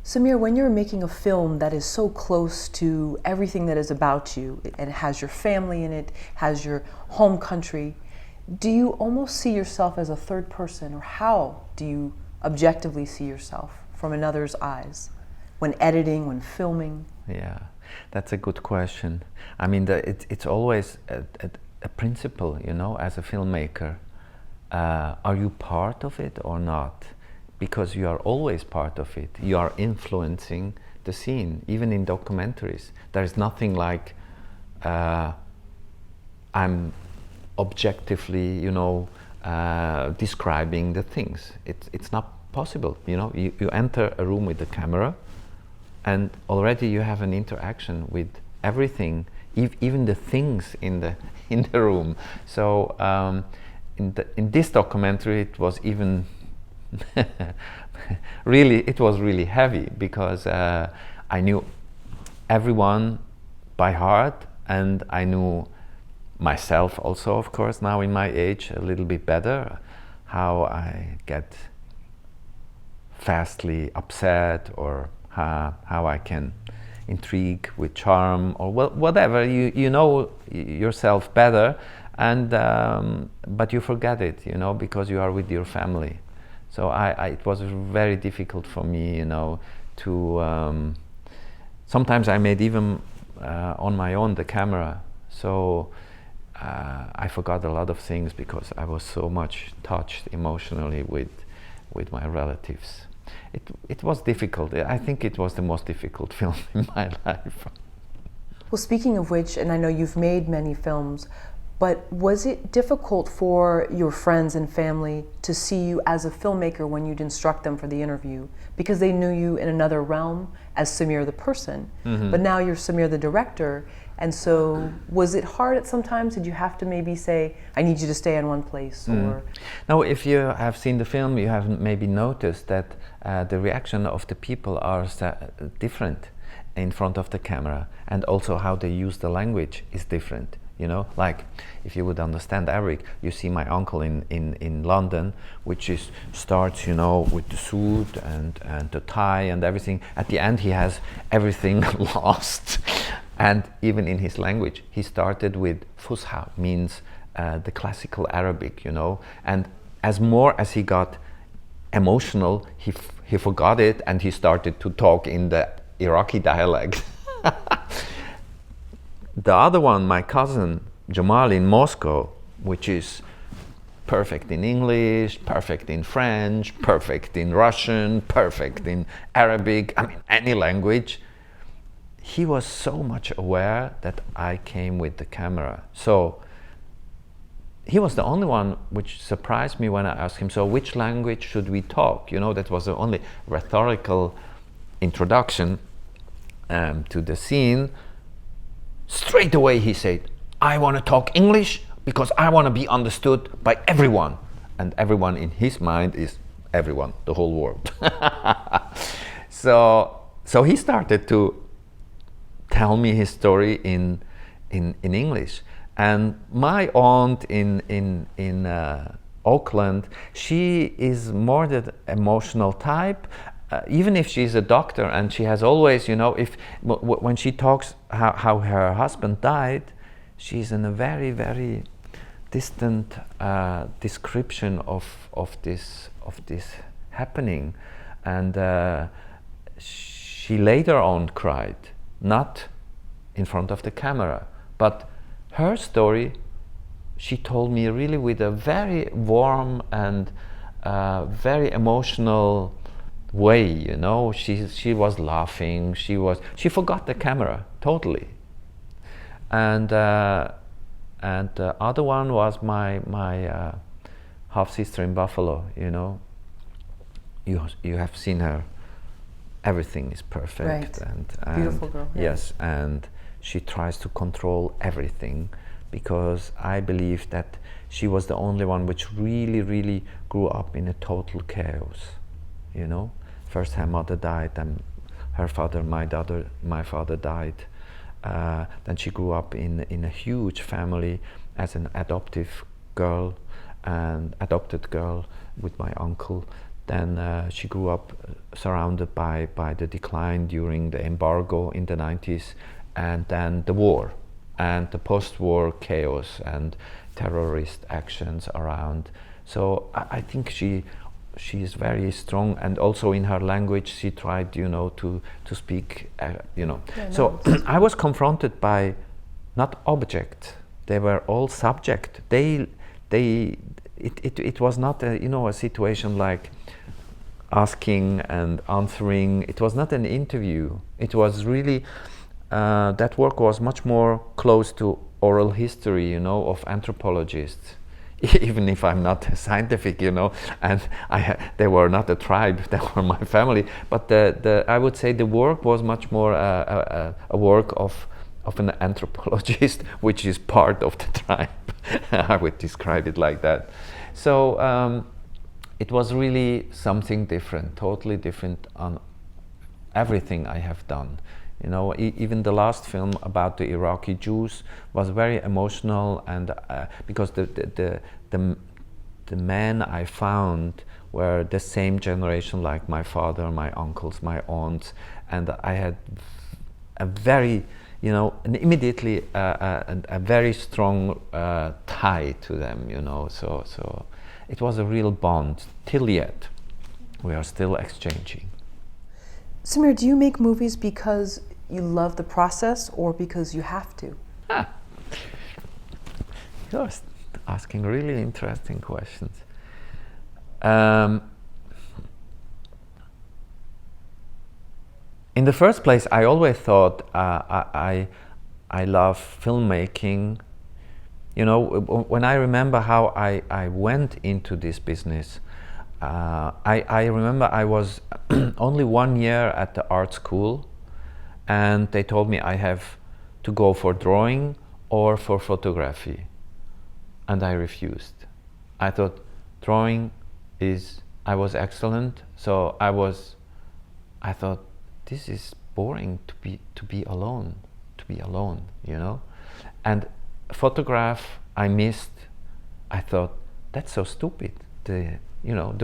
Samir, when you're making a film that is so close to everything that is about you, and it has your family in it, has your home country, do you almost see yourself as a third person, or how do you objectively see yourself from another's eyes when editing, when filming? Yeah, that's a good question. I mean, it's always a principle, you know, as a filmmaker. Are you part of it or not? Because you are always part of it. You are influencing the scene, even in documentaries. There is nothing like I'm objectively, you know, describing the things. It's not possible, you know. You enter a room with the camera, and already you have an interaction with everything, even the things in the room. So in this documentary, it was even it was really heavy, because I knew everyone by heart, and I knew myself also, of course, now in my age, a little bit better, how I get fastly upset, or how I can intrigue with charm, or whatever. You know yourself better, and but you forget it, you know, because you are with your family. So it was very difficult for me, you know, to sometimes I made even on my own the camera. So I forgot a lot of things because I was so much touched emotionally with my relatives. It was difficult. I think it was the most difficult film in my life. Well, speaking of which, and I know you've made many films, but was it difficult for your friends and family to see you as a filmmaker when you'd instruct them for the interview? Because they knew you in another realm as Samir the person, but now you're Samir the director. And so was it hard at some times? Did you have to maybe say, I need you to stay in one place? Or Now, if you have seen the film, you have maybe noticed that the reaction of the people are different in front of the camera, and also how they use the language is different. You know, like if you would understand Arabic, you see my uncle in London, which starts, you know, with the suit and the tie and everything. At the end, he has everything lost. And even in his language, he started with Fusha, means the classical Arabic, you know. And as he got emotional, he forgot it, and he started to talk in the Iraqi dialect. The other one, my cousin Jamal in Moscow, which is perfect in English, perfect in French, perfect in Russian, perfect in Arabic, I mean any language, he was so much aware that I came with the camera. So he was the only one which surprised me when I asked him, so which language should we talk? You know, that was the only rhetorical introduction to the scene. Straight away he said, I want to talk English because I want to be understood by everyone. And everyone in his mind is everyone, the whole world. So he started to tell me his story in English. And my aunt in Auckland, she is more the emotional type. Even if she's a doctor, and she has always, you know, when she talks how her husband died, she's in a very, very distant description of this happening, and she later on cried, not in front of the camera, but her story she told me really with a very warm and very emotional way, you know. She was laughing, she forgot the camera totally. And the other one was my half sister in Buffalo, you know. You have seen her, everything is perfect, right. and Beautiful girl. Yeah. Yes, and she tries to control everything, because I believe that she was the only one which really grew up in a total chaos. You know, first her mother died, then her father, my father died. Then she grew up in a huge family as an adopted girl with my uncle. Then she grew up surrounded by the decline during the embargo in the 90s, and then the war and the post-war chaos and terrorist actions around. So I think she is very strong, and also in her language she tried, to speak, Yeah, so no, I was confronted by not object; they were all subject. It was not a situation like asking and answering. It was not an interview. It was really that work was much more close to oral history, of anthropologists. Even if I'm not scientific, and they were not a tribe, they were my family. But I would say the work was much more a work of an anthropologist, which is part of the tribe. I would describe it like that. So it was really something different, totally different on everything I have done. Even the last film about the Iraqi Jews was very emotional, and because the men I found were the same generation like my father, my uncles, my aunts, and I had a very, and immediately a very strong tie to them. So it was a real bond. Till yet, we are still exchanging. Samir, do you make movies because you love the process or because you have to? You're asking really interesting questions. In the first place, I always thought I love filmmaking. When I remember how I went into this business, I remember I was only 1 year at the art school, and they told me I have to go for drawing or for photography, and I refused. I thought drawing I was excellent, so I thought this is boring to be alone, and photograph I missed. I thought that's so stupid. The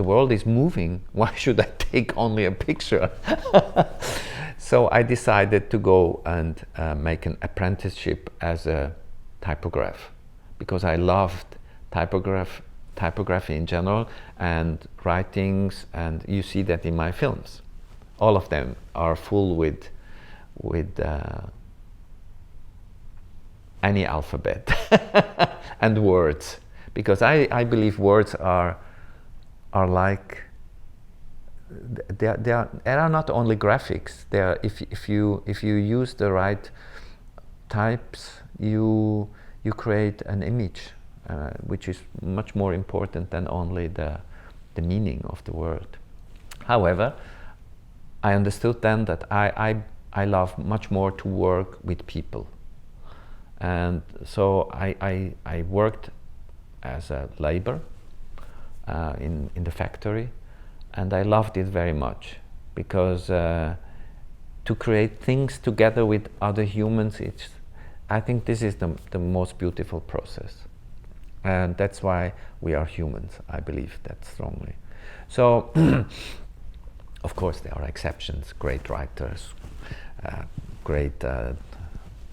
world is moving. Why should I take only a picture? So I decided to go and make an apprenticeship as a typograph, because I loved typography in general and writings, and you see that in my films. All of them are full with any alphabet and words, because I believe words are like they are not only graphics. They are, if you use the right types, you create an image, which is much more important than only the meaning of the word. However, I understood then that I love much more to work with people, and so I worked as a labor in the factory. And I loved it very much, because to create things together with other humans, I think this is the most beautiful process. And that's why we are humans. I believe that strongly. So, of course, there are exceptions, great writers, great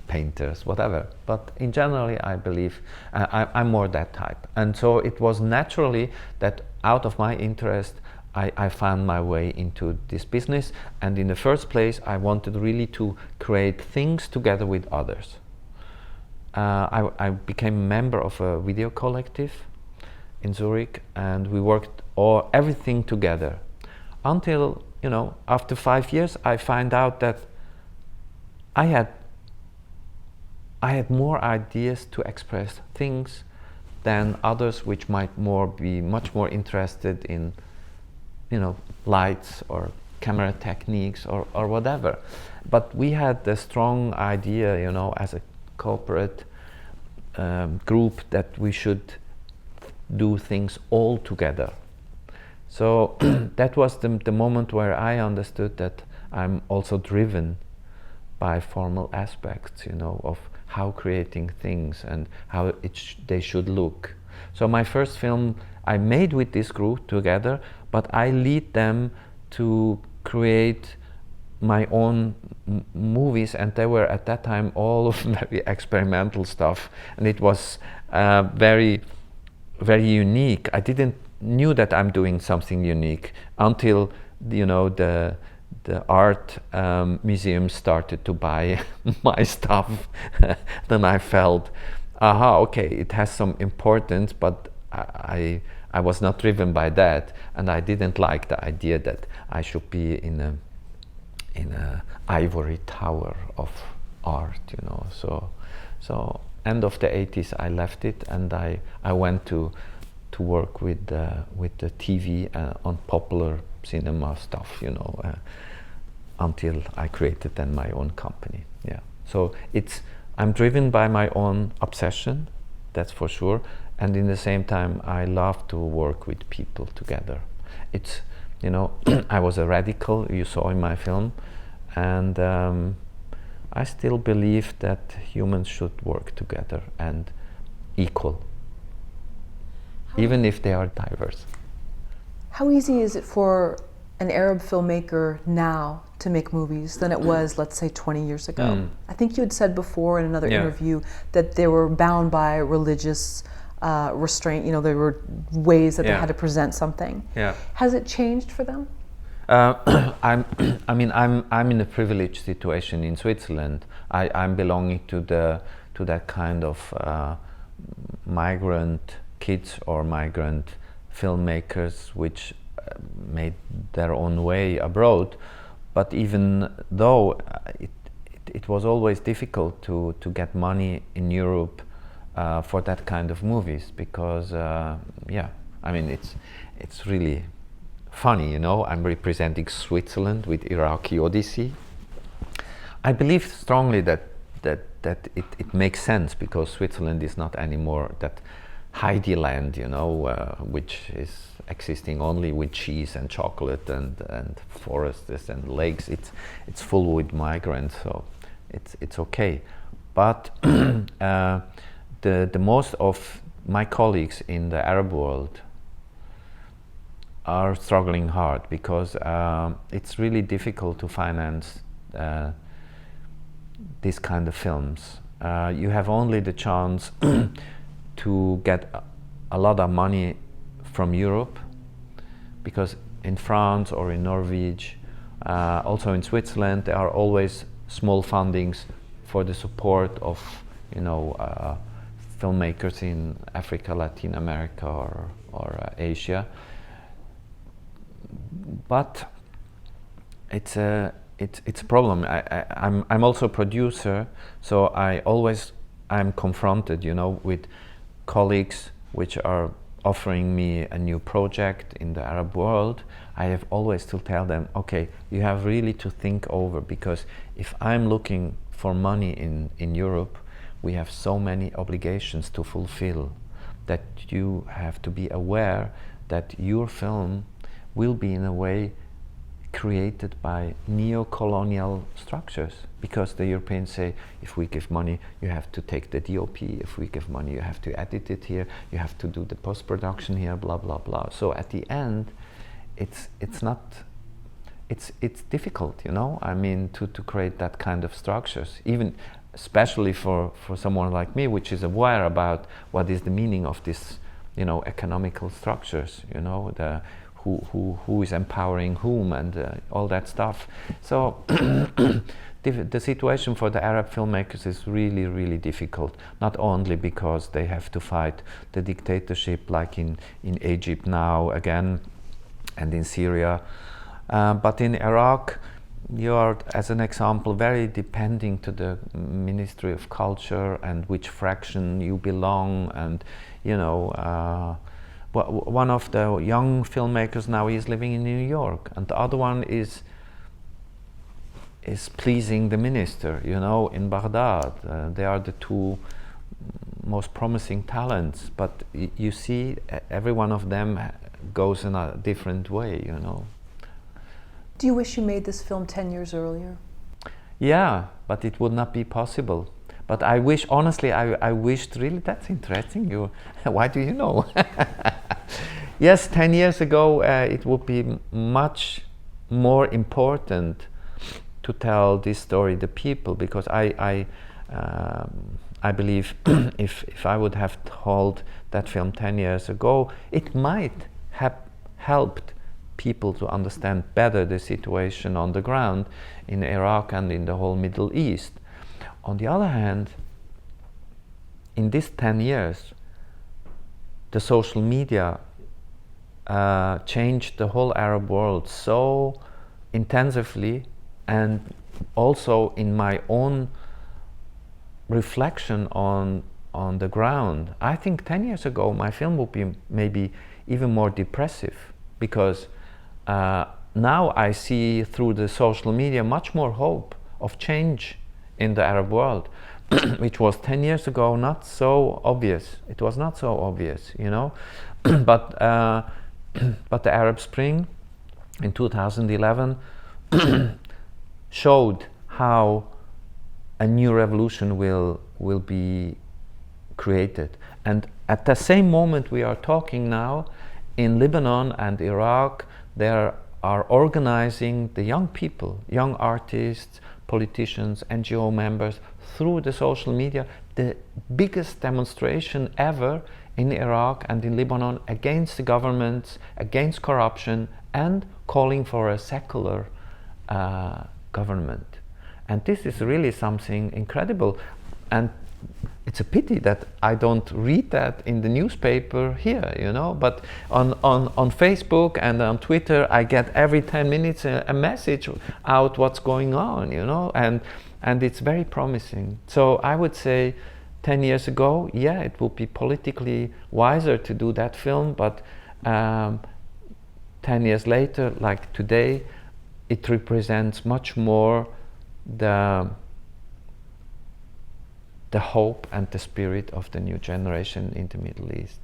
painters, whatever. But in general, I believe I'm more that type. And so it was naturally that out of my interest, I found my way into this business, and in the first place I wanted really to create things together with others. I became a member of a video collective in Zurich, and we worked everything together until, after 5 years I find out that I had more ideas to express things than others, which might be much more interested in lights or camera techniques or whatever. But we had the strong idea, as a corporate group, that we should do things all together. So that was the moment where I understood that I'm also driven by formal aspects, of how creating things and how they should look. So my first film I made with this group together, but I lead them to create my own movies, and they were at that time all very experimental stuff, and it was very, very unique. I didn't knew that I'm doing something unique until, you know, the art museum started to buy my stuff. Then I felt, aha, okay, it has some importance, but I was not driven by that, and I didn't like the idea that I should be in a ivory tower of art, you know. So end of the 80s I left it, and I went to work with the TV on popular cinema stuff, you know, until I created then my own company. Yeah. So I'm driven by my own obsession, that's for sure, and in the same time I love to work with people together. It's, you know, I was a radical, you saw in my film, and I still believe that humans should work together and equal, even if they are diverse. How easy is it for an Arab filmmaker now to make movies than it was, let's say, 20 years ago? I think you had said before in another interview that they were bound by religious restraint, you know, there were ways that they had to present something. Yeah. Has it changed for them? I'm in a privileged situation in Switzerland. I'm belonging to that kind of migrant kids or migrant filmmakers which made their own way abroad. But even though it was always difficult to get money in Europe for that kind of movies, because I mean, it's really funny, you know. I'm representing Switzerland with IRAQI ODYSSEY. I believe strongly that it makes sense, because Switzerland is not anymore that Heidi land, you know, which is existing only with cheese and chocolate and forests and lakes. It's full with migrants, so it's okay. But the most of my colleagues in the Arab world are struggling hard, because it's really difficult to finance these kind of films. You have only the chance to get a lot of money from Europe, because in France or in Norway, also in Switzerland, there are always small fundings for the support of, you know, filmmakers in Africa, Latin America, or Asia. But it's a problem. I'm also a producer, so I'm confronted, you know, with colleagues which are offering me a new project in the Arab world. I have always to tell them, okay, you have really to think over, because if I'm looking for money in Europe, we have so many obligations to fulfill that you have to be aware that your film will be in a way created by neo-colonial structures, because the Europeans say, if we give money, you have to take the DOP, if we give money, you have to edit it here, you have to do the post-production here, blah blah blah. So at the end, it's difficult, you know, I mean, to create that kind of structures, even especially for someone like me, which is aware about what is the meaning of this, you know, economical structures, you know, who is empowering whom, and all that stuff. So the situation for the Arab filmmakers is really, really difficult, not only because they have to fight the dictatorship like in Egypt now again, and in Syria, but in Iraq you are, as an example, very depending to the Ministry of Culture and which fraction you belong, and, you know, one of the young filmmakers now is living in New York, and the other one is pleasing the minister, you know, in Baghdad. They are the two most promising talents, but you see, every one of them goes in a different way, you know. Do you wish you made this film 10 years earlier? Yeah, but it would not be possible. But I wish, honestly, I wished really, that's interesting. Why do you know? Yes, 10 years ago it would be much more important to tell this story to people, because I believe if I would have told that film 10 years ago, it might have helped people to understand better the situation on the ground in Iraq and in the whole Middle East. On the other hand, in these 10 years, the social media changed the whole Arab world so intensively, and also in my own reflection on the ground. I think 10 years ago my film would be maybe even more depressive, because now I see through the social media much more hope of change in the Arab world, which was 10 years ago not so obvious. It was not so obvious, you know. But the Arab Spring in 2011 showed how a new revolution will be created. And at the same moment we are talking now, in Lebanon and Iraq, there are organizing the young people, young artists, politicians, NGO members, through the social media, the biggest demonstration ever in Iraq and in Lebanon against the governments, against corruption, and calling for a secular government. And this is really something incredible. And it's a pity that I don't read that in the newspaper here, you know, but on Facebook and on Twitter I get every 10 minutes a message out what's going on, you know, and it's very promising. So I would say 10 years ago, yeah, it would be politically wiser to do that film, but 10 years later, like today, it represents much more the hope and the spirit of the new generation in the Middle East.